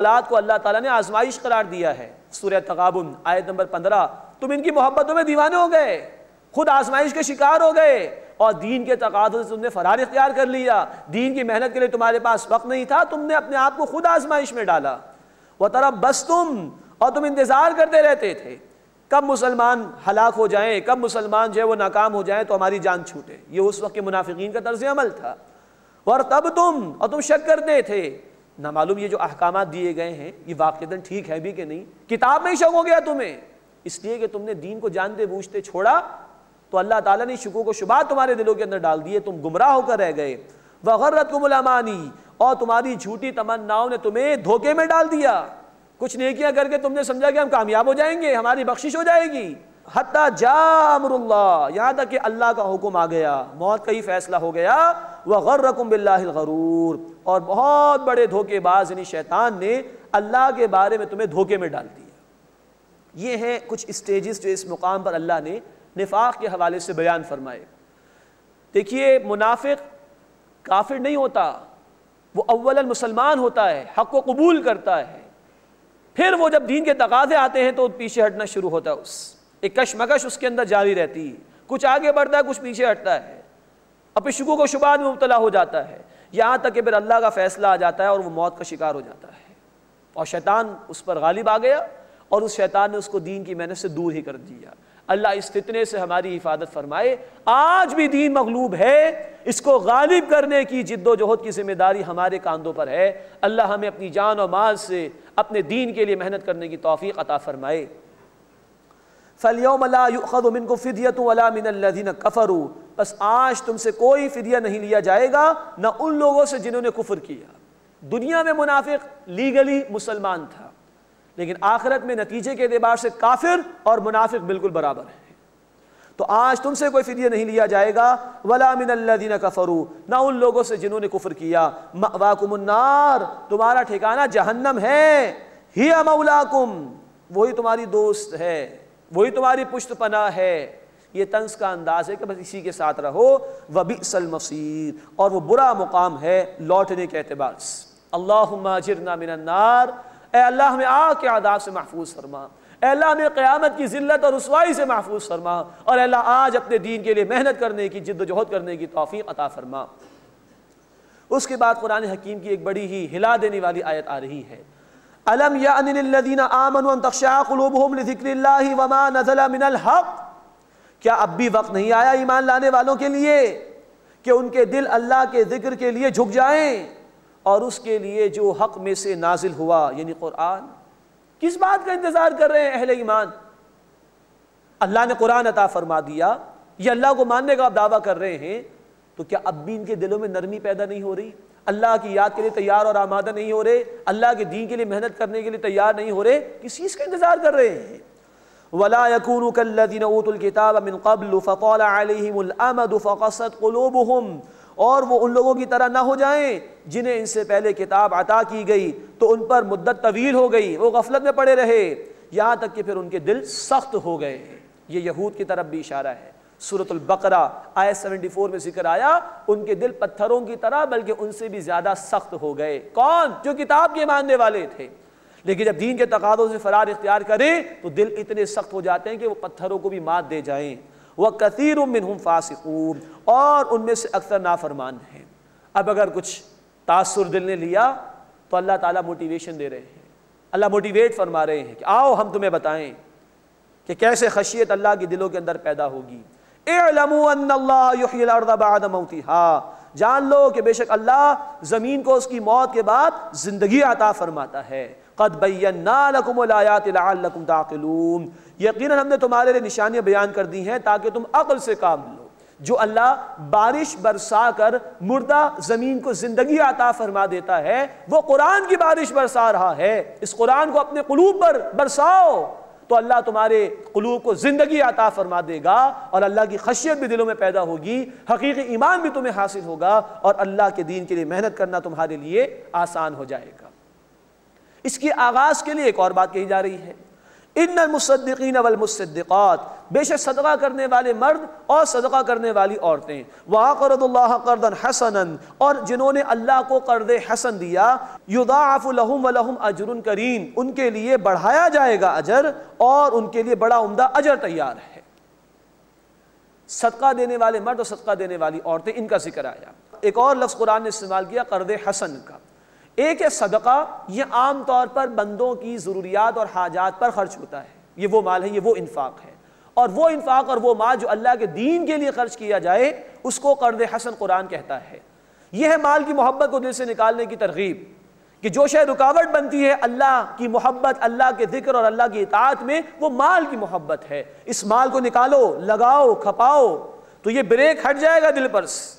اولاد کو اللہ تعالیٰ نے آزمائش قرار دیا ہے۔ سورہ تغابن آیت نمبر 15، تم ان کی محبتوں میں دیوانے ہو گئے، خود آزمائش کے شکار ہو گئے، اور دین کے تقاضوں سے تم نے فرار اختیار کر لیا۔ دین کی محنت کے لیے تمہارے پاس وقت نہیں تھا، تم نے اپنے آپ کو خود آزمائش میں ڈالا۔ وَتَرَبَّصْتُمْ، اور تم انتظار کرتے رہتے تھے کب مسلمان ہلاک ہو جائیں، کب مسلمان جو ہے وہ ناکام ہو جائیں تو ہماری جان چھوٹے۔ یہ اس وقت کے منافقین کا طرز عمل تھا۔ وَارْتَبْتُمْ، اور تم شک کرتے تھے، نہ معلوم یہ جو احکامات دیے گئے ہیں یہ واقعتاً ٹھیک ہے بھی کہ نہیں۔ کتاب میں ہی شک ہو گیا تمہیں، اس لیے کہ تم نے دین کو جانتے بوجھتے چھوڑا تو اللہ تعالیٰ نے شکوک و شبہات تمہارے دلوں کے اندر ڈال دیے، تم گمراہ ہو کر رہ گئے۔ وَغَرَّتْكُمُ الْأَمَانِي، اور تمہاری جھوٹی تمناؤں نے تمہیں دھوکے میں ڈال دیا۔ کچھ نیکیاں کر کے تم نے سمجھا کہ ہم کامیاب ہو جائیں گے، ہماری بخشش ہو جائے گی۔ حتیٰ جاء امر اللہ، یہاں تک کہ اللہ کا حکم آ گیا، موت کا ہی فیصلہ ہو گیا۔ وَغَرَّكُمْ بِاللَّهِ الْغَرُورُ، اور بہت بڑے دھوکے باز یعنی شیطان نے اللہ کے بارے میں تمہیں دھوکے میں ڈال دیا۔ یہ ہیں کچھ اسٹیجز جو اس مقام پر اللہ نے نفاق کے حوالے سے بیان فرمائے۔ دیکھیے، منافق کافر نہیں ہوتا، وہ اولاً مسلمان ہوتا ہے، حق کو قبول کرتا ہے، پھر وہ جب دین کے تقاضے آتے ہیں تو پیچھے ہٹنا شروع ہوتا ہے، ایک کشمکش اس کے اندر جاری رہتی ہے، کچھ آگے بڑھتا ہے کچھ پیچھے ہٹتا ہے، اپنے شکوک و شبہات میں مبتلا ہو جاتا ہے، یہاں تک کہ پھر اللہ کا فیصلہ آ جاتا ہے اور وہ موت کا شکار ہو جاتا ہے، اور شیطان اس پر غالب آ گیا اور اس شیطان نے اس کو دین کی محنت سے دور ہی کر دیا۔ اللہ اس فتنے سے ہماری حفاظت فرمائے۔ آج بھی دین مغلوب ہے، اس کو غالب کرنے کی جد و جہد کی ذمہ داری ہمارے کاندھوں پر ہے۔ اللہ ہمیں اپنی جان و مال سے اپنے دین کے لیے محنت کرنے کی توفیق عطا فرمائے۔ فَالْيَوْمَ لَا يُؤْخَذُ مِنْكُمْ فِدْيَةٌ وَلَا مِنَ الَّذِينَ كَفَرُوا، بس آج تم سے کوئی فدیہ نہیں لیا جائے گا، نہ ان لوگوں سے جنہوں نے کفر کیا۔ دنیا میں منافق لیگلی مسلمان تھا، لیکن آخرت میں نتیجے کے اعتبار سے کافر اور منافق بالکل برابر ہیں۔ تو آج تم سے کوئی فدیہ نہیں لیا جائے گا، وَلَا مِنَ الَّذِينَ كَفَرُوا، نہ ان لوگوں سے جنہوں نے کفر کیا۔ مَأْوَاكُمُ النَّارُ، تمہارا ٹھکانہ جہنم ہے، هِيَ مَوْلَاكُمْ، وہی تمہاری دوست ہے، وہی تمہاری پشت پناہ ہے۔ یہ طنز کا انداز ہے کہ بس اسی کے ساتھ رہو۔ وَبِئْسَ الْمَصِيرُ، اور وہ برا مقام ہے لوٹنے کے اعتبار سے۔ اللہم اجرنا من النار، اے اللہ ہمیں آگ کے عذاب سے محفوظ فرما، اے اللہ ہمیں قیامت کی ذلت اور رسوائی سے محفوظ فرما، اور اے اللہ آج اپنے دین کے لیے محنت کرنے کی، جد و جہد کرنے کی توفیق عطا فرما۔ اس کے بعد قرآن حکیم کی ایک بڑی ہی ہلا دینے والی آیت آ رہی ہے۔ أَلَمْ يَأْنِ لِلَّذِينَ آمَنُوا أَن تَخْشَعَ قُلُوبُهُمْ لِذِكْرِ اللَّهِ وَمَا نَزَلَ مِنَ الْحَقِّ، کیا اب بھی وقت نہیں آیا ایمان لانے والوں کے لیے کہ ان کے دل اللہ کے ذکر کے لیے جھک جائیں اور اس کے لیے جو حق میں سے نازل ہوا یعنی قرآن؟ کس بات کا انتظار کر رہے ہیں اہل ایمان؟ اللہ نے قرآن عطا فرما دیا، یہ اللہ کو ماننے کا آپ دعویٰ کر رہے ہیں، تو کیا اب بھی ان کے دلوں میں نرمی پیدا نہیں ہو رہی؟ اللہ کی یاد کے لیے تیار اور آمادہ نہیں ہو رہے؟ اللہ کے دین کے لیے محنت کرنے کے لیے تیار نہیں ہو رہے؟ کس چیز کا انتظار کر رہے ہیں؟ وَلَا يَكُونُوا كَالَّذِينَ أُوتُوا الْكِتَابَ مِنْ قَبْلُ فَطَالَ عَلَيْهِمُ الْأَمَدُ فَقَسَتْ قُلُوبُهُمْ، اور وہ ان لوگوں کی طرح نہ ہو جائیں جنہیں ان سے پہلے کتاب عطا کی گئی تو ان پر مدت طویل ہو گئی، وہ غفلت میں پڑے رہے، یہاں تک کہ پھر ان کے دل سخت ہو گئے۔ یہ یہود کی طرف بھی اشارہ ہے۔ سورۃ البقرہ آیت 74 میں ذکر آیا، ان کے دل پتھروں کی طرح بلکہ ان سے بھی زیادہ سخت ہو گئے۔ کون؟ جو کتاب کے ماننے والے تھے، لیکن جب دین کے تقاضوں سے فرار اختیار کریں تو دل اتنے سخت ہو جاتے ہیں کہ وہ پتھروں کو بھی مات دے جائیں۔ وَكَثِيرٌ مِّنْهُمْ فَاسِقُونَ، اور ان میں سے اکثر نافرمان ہیں۔ اب اگر کچھ تاثر دل نے لیا تو اللہ تعالیٰ موٹیویشن دے رہے ہیں، اللہ موٹیویٹ فرما رہے ہیں کہ آؤ ہم تمہیں بتائیں کہ کیسے خشیت اللہ کے دلوں کے اندر پیدا ہوگی۔ اعلموا ان اللہ یحیی الارض بعد موتها، جان لو کہ بے شک اللہ زمین کو اس کی موت کے بعد زندگی عطا فرماتا ہے۔ قد بینا لکم الآیات لعلکم تعقلون، یقیناً ہم نے تمہارے لیے نشانیاں بیان کر دی ہیں تاکہ تم عقل سے کام لو۔ جو اللہ بارش برسا کر مردہ زمین کو زندگی عطا فرما دیتا ہے، وہ قرآن کی بارش برسا رہا ہے۔ اس قرآن کو اپنے قلوب پر برساؤ تو اللہ تمہارے قلوب کو زندگی عطا فرما دے گا، اور اللہ کی خشیت بھی دلوں میں پیدا ہوگی، حقیقی ایمان بھی تمہیں حاصل ہوگا، اور اللہ کے دین کے لیے محنت کرنا تمہارے لیے آسان ہو جائے گا۔ اس کے آغاز کے لیے ایک اور بات کہی جا رہی ہے، ان المصدقین والمصدقات، بے شک صدقہ کرنے والے مرد اور صدقہ کرنے والی عورتیں، وَأَقْرَضُوا اللَّهَ قَرْضًا حَسَنًا، اور جنہوں نے اللہ کو قرض حسن دیا، يُضَاعَفُ لَهُمْ وَلَهُمْ أَجْرٌ كَرِيمٌ، ان کے لیے بڑھایا جائے گا اجر اور ان کے لیے بڑا عمدہ اجر تیار ہے۔ صدقہ دینے والے مرد اور صدقہ دینے والی عورتیں، ان کا ذکر آیا۔ ایک اور لفظ قرآن نے استعمال کیا قرض حسن کا۔ ایک ہے صدقہ، یہ عام طور پر بندوں کی ضروریات اور حاجات پر خرچ ہوتا ہے، یہ وہ مال ہے، یہ وہ انفاق ہے، اور وہ انفاق اور وہ مال جو اللہ کے دین کے لیے خرچ کیا جائے اس کو قرض حسن قرآن کہتا ہے۔ یہ ہے مال کی محبت کو دل سے نکالنے کی ترغیب، کہ جو شے رکاوٹ بنتی ہے اللہ کی محبت، اللہ کے ذکر اور اللہ کی اطاعت میں، وہ مال کی محبت ہے۔ اس مال کو نکالو، لگاؤ، کھپاؤ تو یہ بریک ہٹ جائے گا دل پر سے۔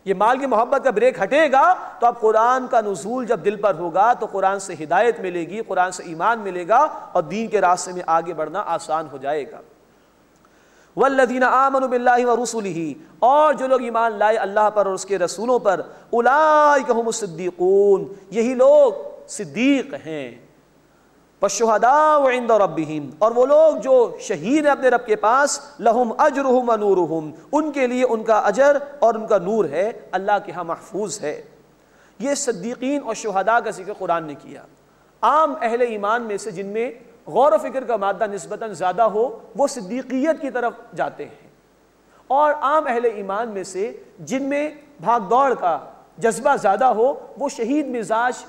یہ مال کی محبت کا بریک ہٹے گا تو اب قرآن کا نزول جب دل پر ہوگا تو قرآن سے ہدایت ملے گی، قرآن سے ایمان ملے گا اور دین کے راستے میں آگے بڑھنا آسان ہو جائے گا۔ والذین آمنوا باللہ ورسلہ، اور جو لوگ ایمان لائے اللہ پر اور اس کے رسولوں پر، اولئک ھم الصدیقون، یہی لوگ صدیق ہیں۔ والشہداء عند ربہم، اور وہ لوگ جو شہید ہیں اپنے رب کے پاس، لہم اجرہم ونورہم، ان کے لیے ان کا اجر اور ان کا نور ہے، اللہ کے ہاں محفوظ ہے۔ یہ صدیقین اور شہداء کا ذکر قرآن نے کیا۔ عام اہل ایمان میں سے جن میں غور و فکر کا مادہ نسبتاً زیادہ ہو وہ صدیقیت کی طرف جاتے ہیں، اور عام اہل ایمان میں سے جن میں بھاگ دوڑ کا جذبہ زیادہ ہو وہ شہید مزاج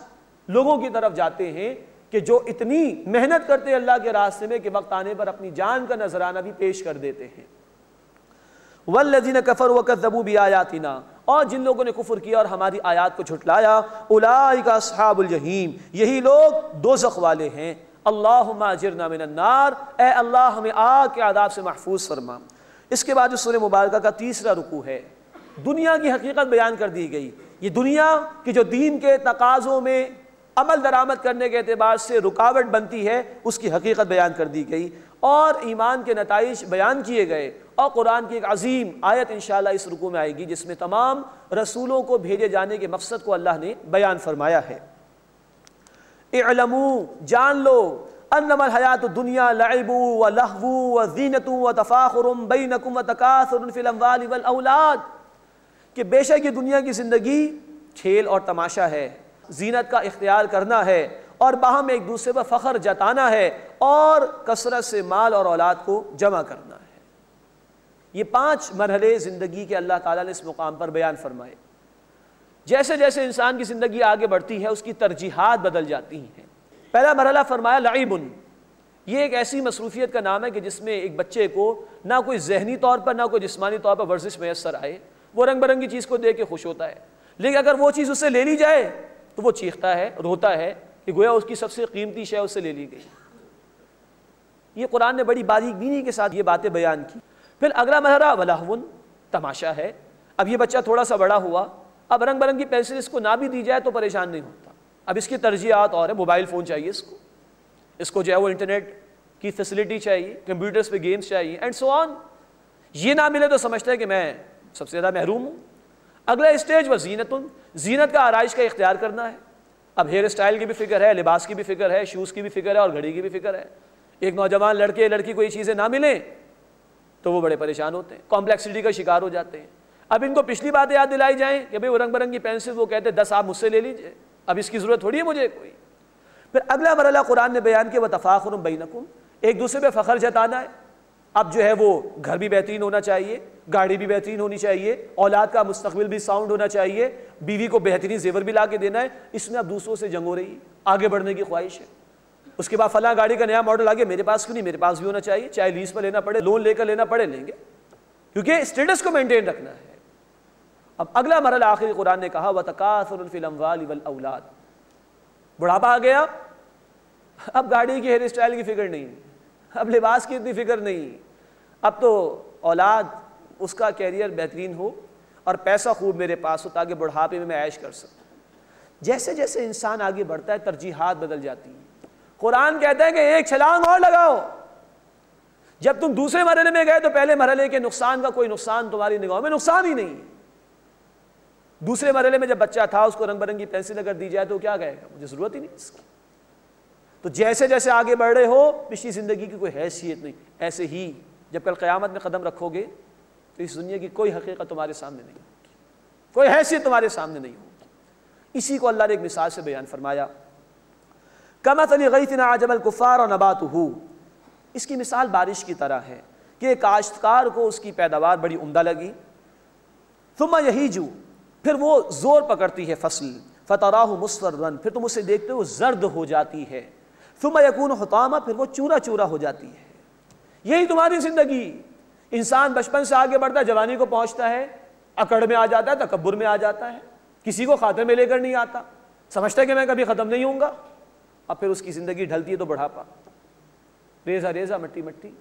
لوگوں کی طرف جاتے ہیں، کہ جو اتنی محنت کرتے ہیں اللہ کے راستے میں کہ وقت آنے پر اپنی جان کا نذرانہ بھی پیش کر دیتے ہیں۔ والذین کفروا وکذبوا بآیاتنا، اور جن لوگوں نے کفر کیا اور ہماری آیات کو جھٹلایا، اولئک اصحاب الجحیم، یہی لوگ دوزخ والے ہیں۔ اللہم اجرنا من النار، اے اللہ ہمیں آگ کے عذاب سے محفوظ فرما۔ اس کے بعد جو سورہ مبارکہ کا تیسرا رکوع ہے، دنیا کی حقیقت بیان کر دی گئی۔ یہ دنیا کی جو دین کے تقاضوں میں عمل درآمد کرنے کے اعتبار سے رکاوٹ بنتی ہے اس کی حقیقت بیان کر دی گئی، اور ایمان کے نتائج بیان کیے گئے، اور قرآن کی ایک عظیم آیت انشاءاللہ اس رکوع میں آئے گی جس میں تمام رسولوں کو بھیجے جانے کے مقصد کو اللہ نے بیان فرمایا ہے۔ اعلموا، جان لو، انما الحیات الدنیا لعب ولہو وزینۃ وتفاخر بینکم وتکاثر فی الاموال والاولاد، کہ بے شک یہ دنیا کی زندگی کھیل اور تماشا ہے، زینت کا اختیار کرنا ہے، اور باہم ایک دوسرے پر فخر جتانا ہے، اور کثرت سے مال اور اولاد کو جمع کرنا ہے۔ یہ 5 مرحلے زندگی کے اللہ تعالیٰ نے اس مقام پر بیان فرمائے۔ جیسے جیسے انسان کی زندگی آگے بڑھتی ہے اس کی ترجیحات بدل جاتی ہیں۔ پہلا مرحلہ فرمایا لعیبن، یہ ایک ایسی مصروفیت کا نام ہے کہ جس میں ایک بچے کو نہ کوئی ذہنی طور پر نہ کوئی جسمانی طور پر ورزش میسر آئے، وہ رنگ برنگی چیز کو دیکھ کے خوش ہوتا ہے، لیکن اگر وہ چیز اس سے لے لی جائے تو وہ چیختا ہے، روتا ہے کہ گویا اس کی سب سے قیمتی شے اس سے لے لی گئی۔ یہ قرآن نے بڑی باریک بینی کے ساتھ یہ باتیں بیان کی۔ پھر اگلا مرحلہ ولہون، تماشا ہے۔ اب یہ بچہ تھوڑا سا بڑا ہوا، اب رنگ برنگی پینسل اس کو نہ بھی دی جائے تو پریشان نہیں ہوتا، اب اس کی ترجیحات اور ہے، موبائل فون چاہیے اس کو جو ہے وہ انٹرنیٹ کی فیسلٹی چاہیے، کمپیوٹرز پہ گیمز چاہیے اینڈ سو آن۔ یہ نہ ملے تو سمجھتا ہے کہ میں سب سے زیادہ محروم ہوں۔ اگلا اسٹیج وزینتن، زینت کا آرائش کا اختیار کرنا ہے۔ اب ہیئر اسٹائل کی بھی فکر ہے، لباس کی بھی فکر ہے، شوز کی بھی فکر ہے اور گھڑی کی بھی فکر ہے۔ ایک نوجوان لڑکے لڑکی کو یہ چیزیں نہ ملیں تو وہ بڑے پریشان ہوتے ہیں، کمپلیکسٹی کا شکار ہو جاتے ہیں۔ اب ان کو پچھلی باتیں یاد دلائی جائیں کہ بھئی وہ رنگ برنگی پینسل، وہ کہتے ہیں 10 آپ مجھ سے لے لیجئے، اب اس کی ضرورت تھوڑی ہے مجھے کوئی۔ پھر اگلا مرحلہ قرآن نے بیان کیا وتفاخر بینکم، ایک دوسرے پہ فخر جتانا ہے۔ اب جو ہے وہ گھر بھی بہترین ہونا چاہیے، گاڑی بھی بہترین ہونی چاہیے، اولاد کا مستقبل بھی ساؤنڈ ہونا چاہیے، بیوی کو بہترین زیور بھی لا کے دینا ہے۔ اس میں اب دوسروں سے جنگ ہو رہی ہے، آگے بڑھنے کی خواہش ہے۔ اس کے بعد فلاں گاڑی کا نیا ماڈل آگے، میرے پاس کیوں نہیں، میرے پاس بھی ہونا چاہیے، چاہے لیز پر لینا پڑے، لون لے کر لینا پڑے، لیں گے، کیونکہ اسٹیٹس کو مینٹین رکھنا ہے۔ اب اگلا مرحلہ آخری قرآن نے کہا وَتَكَاثُرٌ فِي الْأَمْوَالِ وَالْأَوْلَادِ، بڑھاپا آ گیا، اب گاڑی کی ہیئر اسٹائل کی فکر نہیں، اب لباس کی اتنی فکر نہیں، اب تو اولاد اس کا کیریئر بہترین ہو اور پیسہ خوب میرے پاس ہو تاکہ بڑھاپے میں میں عیش کر سکوں۔ جیسے جیسے انسان آگے بڑھتا ہے ترجیحات بدل جاتی ہیں۔ قرآن کہتا ہے کہ ایک چھلانگ اور لگاؤ، جب تم دوسرے مرحلے میں گئے تو پہلے مرحلے کے نقصان کا کوئی نقصان تمہاری نگاہوں میں نقصان ہی نہیں ہے۔ دوسرے مرحلے میں جب بچہ تھا اس کو رنگ برنگی پینسل اگر دی جائے تو کیا کہے گا، مجھے ضرورت ہی نہیں اس کی۔ تو تو جیسے جیسے آگے بڑھ رہے ہو پچھلی زندگی کی کوئی حیثیت نہیں. ایسے ہی جب کل قیامت میں قدم رکھو گے تو اس دنیا کی کوئی حقیقت تمہارے سامنے نہیں ہوگی, کوئی حیثیت تمہارے سامنے نہیں ہوگی. اسی کو اللہ نے ایک مثال سے بیان فرمایا, کمثل غیث اعجب الکفار نباتہ, اس کی مثال بارش کی طرح ہے کہ کاشتکار کو اس کی پیداوار بڑی عمدہ لگی, ثم یہیج, پھر وہ زور پکڑتی ہے فصل, فتراہ مصفرا, پھر تم اسے دیکھتے ہو زرد ہو جاتی ہے, ثم یکون حطاما, پھر وہ چورا چورا ہو جاتی ہے. یہی تمہاری زندگی. انسان بچپن سے آگے بڑھتا ہے, جوانی کو پہنچتا ہے, اکڑ میں آ جاتا ہے, تکبر میں آ جاتا ہے, کسی کو خاطر میں لے کر نہیں آتا, سمجھتا ہے کہ میں کبھی ختم نہیں ہوں گا. اب پھر اس کی زندگی ڈھلتی ہے تو بڑھاپا, ریزہ ریزہ مٹی مٹی.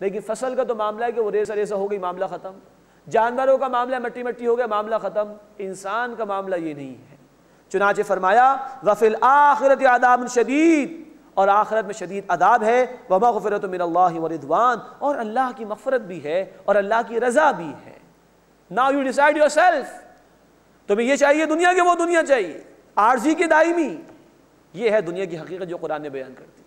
لیکن فصل کا تو معاملہ ہے کہ وہ ریزہ ریزہ ہو گئی, معاملہ ختم. جانوروں کا معاملہ مٹی مٹی ہو گیا, معاملہ ختم. انسان کا معاملہ یہ نہیں ہے. چنانچہ فرمایا وَفِي الْآخِرَةِ عَذَابٌ شَدِيدٌ, اور آخرت میں شدید عذاب ہے, وَمَغْفِرَةٌ مِّنَ اللَّهِ وَرِضْوَانٌ, اور اللہ کی مغفرت بھی ہے اور اللہ کی رضا بھی ہے. Now you decide yourself. تمہیں یہ چاہیے دنیا کہ وہ دنیا چاہیے, عارضی کی دائمی. یہ ہے دنیا کی حقیقت جو قرآن نے بیان کرتی.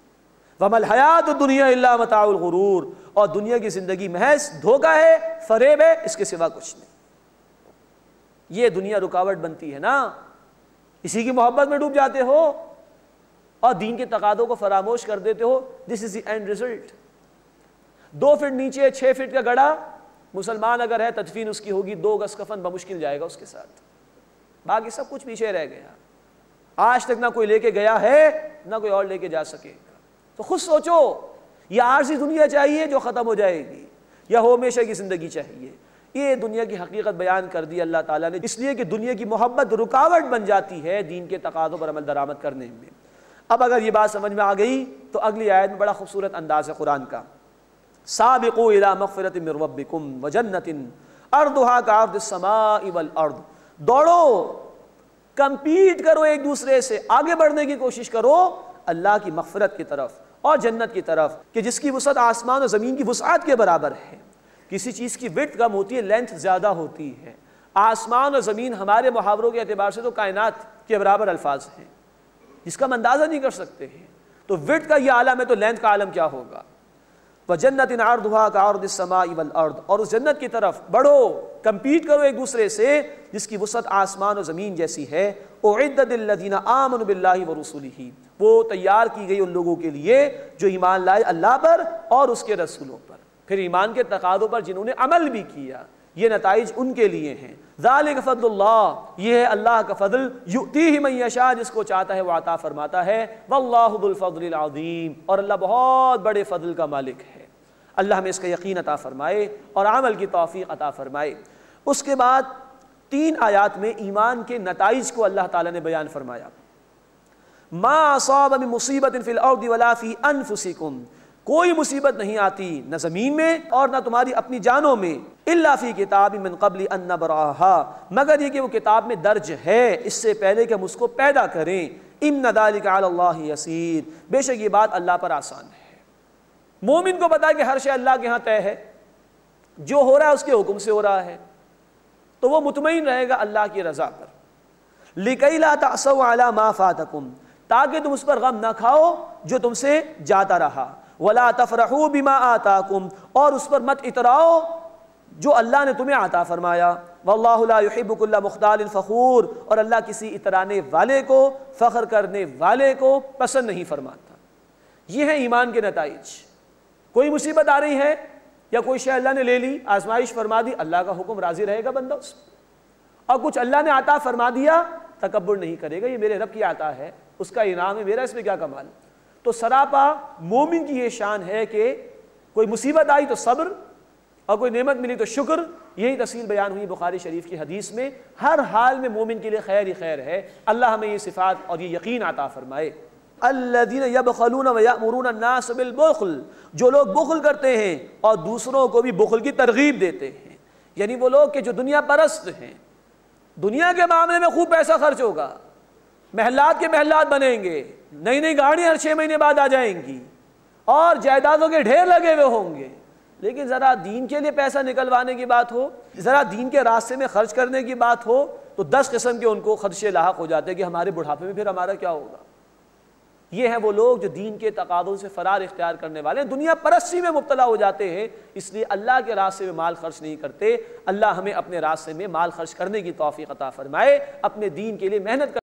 وَمَا الْحَيَاةُ الدُّنْيَا إِلَّا مَتَاعُ الْغُرُورِ, اور دنیا کی زندگی محض دھوکہ ہے, فریب ہے, اس کے سوا کچھ نہیں. یہ دنیا رکاوٹ بنتی ہے نا, اسی کی محبت میں ڈوب جاتے ہو اور دین کے تقاضوں کو فراموش کر دیتے ہو. دس از دی اینڈ ریزلٹ. 2 فٹ نیچے 6 فٹ کا گڑھا, مسلمان اگر ہے تدفین اس کی ہوگی 2 گز کفن بمشکل جائے گا اس کے ساتھ, باقی سب کچھ پیچھے رہ گیا. آج تک نہ کوئی لے کے گیا ہے نہ کوئی اور لے کے جا سکے گا. تو خود سوچو, یہ عارضی دنیا چاہیے جو ختم ہو جائے گی, یا ہمیشہ کی زندگی چاہیے؟ یہ دنیا کی حقیقت بیان کر دی اللہ تعالیٰ نے, اس لیے کہ دنیا کی محبت رکاوٹ بن جاتی ہے دین کے تقاضوں پر عمل درآمد کرنے میں. اب اگر یہ بات سمجھ میں آ گئی تو اگلی آیت میں بڑا خوبصورت انداز ہے قرآن کا, سابقوا الی مغفرۃ من ربکم وجنۃ عرضھا کعرض السماء والارض, دوڑو, کمپیٹ کرو ایک دوسرے سے, آگے بڑھنے کی کوشش کرو اللہ کی مغفرت کی طرف اور جنت کی طرف, کہ جس کی وسعت آسمان اور زمین کی وسعت کے برابر ہے. کسی چیز کی وڈتھ کم ہوتی ہے, لینتھ زیادہ ہوتی ہے. آسمان اور زمین ہمارے محاوروں کے اعتبار سے تو کائنات کے برابر الفاظ ہیں, جس کا ہم اندازہ نہیں کر سکتے ہیں. تو وڈتھ کا یہ عالم ہے تو لینتھ کا عالم کیا ہوگا. وَجَنَّةٍ عَرْضُهَا كَعَرْضِ السَّمَاءِ وَالْأَرْضِ, اور اس جنت کی طرف بڑھو, کمپیٹ کرو ایک دوسرے سے, جس کی وسعت آسمان اور زمین جیسی ہے. أُعِدَّتْ لِلَّذِينَ آمَنُوا بِاللَّهِ وَرُسُلِهِ, وہ تیار کی گئی ان لوگوں کے لیے جو ایمان لائے اللہ پر اور اس کے رسولوں پر, پھر ایمان کے تقاضوں پر جنہوں نے عمل بھی کیا. یہ نتائج ان کے لیے ہیں. ذالک فضل اللہ, یہ ہے اللہ کا فضل, یؤتیہ من یشاء, جس کو چاہتا ہے وہ عطا فرماتا ہے. واللہ ذو الفضل العظیم, اور اللہ بہت بڑے فضل کا مالک ہے. اللہ ہمیں اس کا یقین عطا فرمائے اور عمل کی توفیق عطا فرمائے. اس کے بعد 3 آیات میں ایمان کے نتائج کو اللہ تعالیٰ نے بیان فرمایا. ما اصاب من مصیبت فی الارض ولا فی انفسکم, کوئی مصیبت نہیں آتی نہ زمین میں اور نہ تمہاری اپنی جانوں میں, الا فی کتاب من قبل ان نبرأها, مگر یہ کہ وہ کتاب میں درج ہے اس سے پہلے کہ ہم اس کو پیدا کریں. ان ذلک علی اللہ یسیر, بے شک یہ بات اللہ پر آسان ہے. مومن کو پتا ہے کہ ہر شے اللہ کے ہاں طے ہے, جو ہو رہا ہے اس کے حکم سے ہو رہا ہے, تو وہ مطمئن رہے گا اللہ کی رضا پر. لِكَيْ لَا تَعْصَوْا عَلَى مَا فَاتَكُمْ, تاکہ تم اس پر غم نہ کھاؤ جو تم سے جاتا رہا. وَلَا تَفْرَحُوا بِمَا آتَاكُمْ, اور اس پر مت اتراؤ جو اللہ نے تمہیں عطا فرمایا. وَاللَّهُ لَا يُحِبُّ كُلَّ مُخْتَالٍ فَخُورٍ, اور اللہ کسی اترانے والے کو, فخر کرنے والے کو پسند نہیں فرماتا. یہ ہے ایمان کے نتائج. کوئی مصیبت آ رہی ہے یا کوئی شے اللہ نے لے لی, آزمائش فرما دی, اللہ کا حکم, راضی رہے گا بندہ اس پر. اور کچھ اللہ نے عطا فرما دیا, تکبر نہیں کرے گا, یہ میرے رب کی عطا ہے, اس کا انعام ہے, میرا اس میں کیا کمال. تو سراپا مومن کی یہ شان ہے کہ کوئی مصیبت آئی تو صبر, اور کوئی نعمت ملی تو شکر. یہی تفصیل بیان ہوئی بخاری شریف کی حدیث میں. ہر حال میں مومن کے لیے خیر ہی خیر ہے. اللہ ہمیں یہ صفات اور یہ یقین عطا فرمائے. الذین یبخلون ویأمرون الناس بالبخل, جو لوگ بخل کرتے ہیں اور دوسروں کو بھی بخل کی ترغیب دیتے ہیں. یعنی وہ لوگ کہ جو دنیا پرست ہیں, دنیا کے معاملے میں خوب پیسہ خرچ ہوگا, محلات کے محلات بنیں گے, نئی نئی گاڑیاں ہر 6 مہینے بعد آ جائیں گی, اور جائیدادوں کے ڈھیر لگے ہوئے ہوں گے. لیکن ذرا دین کے لیے پیسہ نکلوانے کی بات ہو, ذرا دین کے راستے میں خرچ کرنے کی بات ہو, تو 10 قسم کے ان کو خدشے لاحق ہو جاتے کہ ہمارے بڑھاپے میں پھر ہمارا کیا ہوگا. یہ ہیں وہ لوگ جو دین کے تقاضوں سے فرار اختیار کرنے والے ہیں، دنیا پرستی میں مبتلا ہو جاتے ہیں، اس لیے اللہ کے راستے میں مال خرچ نہیں کرتے۔ اللہ ہمیں اپنے راستے میں مال خرچ کرنے کی توفیق عطا فرمائے، اپنے دین کے لیے محنت